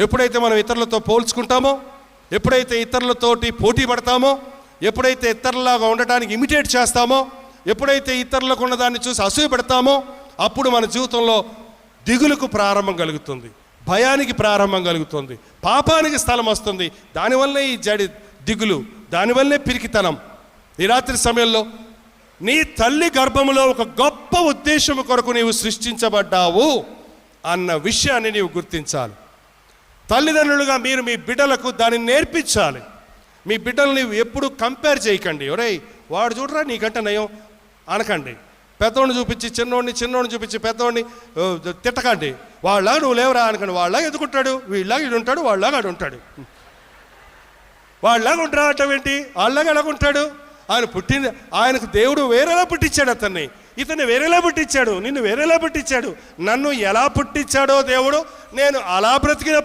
ఎప్పుడైతే మనం ఇతరులతో పోల్చుకుంటామో, ఎప్పుడైతే ఇతరులతోటి పోటీ పడతామో, ఎప్పుడైతే ఇతరులాగా ఉండటానికి ఇమిటేట్ చేస్తామో, ఎప్పుడైతే ఇతరులకు ఉన్నదాన్ని చూసి అసూయ పెడతామో, అప్పుడు మన జీవితంలో దిగులుకు ప్రారంభం కలుగుతుంది, భయానికి ప్రారంభం కలుగుతుంది, పాపానికి స్థలం వస్తుంది. దానివల్లే ఈ దిగులు, దానివల్లే పిరికితనం. ఈ రాత్రి సమయంలో నీ తల్లి గర్భములో ఒక గొప్ప ఉద్దేశం కొరకు నీవు సృష్టించబడ్డావు అన్న విషయాన్ని నీవు గుర్తించాలి. తల్లిదండ్రులుగా మీరు మీ బిడ్డలకు దాన్ని నేర్పించాలి. మీ బిడ్డల్ని ఎప్పుడు కంపేర్ చేయకండి. ఒరేయ్ వాడు చూడరా నీకంటే నయం అనకండి. పెద్దోడిని చూపించి చిన్నోడిని చూపించి పెద్దోడిని తిట్టకండి. వాళ్ళలాగా నువ్వు లేవరా అనకండి. వాళ్ళలాగా ఎదుగుంటాడు, వీళ్ళలాగా ఇడు ఉంటాడు, వాళ్ళలాగా ఆడు ఉంటాడు. వాళ్ళలాగా ఉంటారా అంటావేంటి? వాళ్ళలాగా ఎలాగుంటాడు? ఆయనకు దేవుడు వేరేలా పుట్టించాడు అతన్ని, ఇతన్ని వేరేలా పుట్టించాడు, నిన్ను వేరేలా పుట్టించాడు. నన్ను ఎలా పుట్టించాడో దేవుడు, నేను అలా బ్రతికిన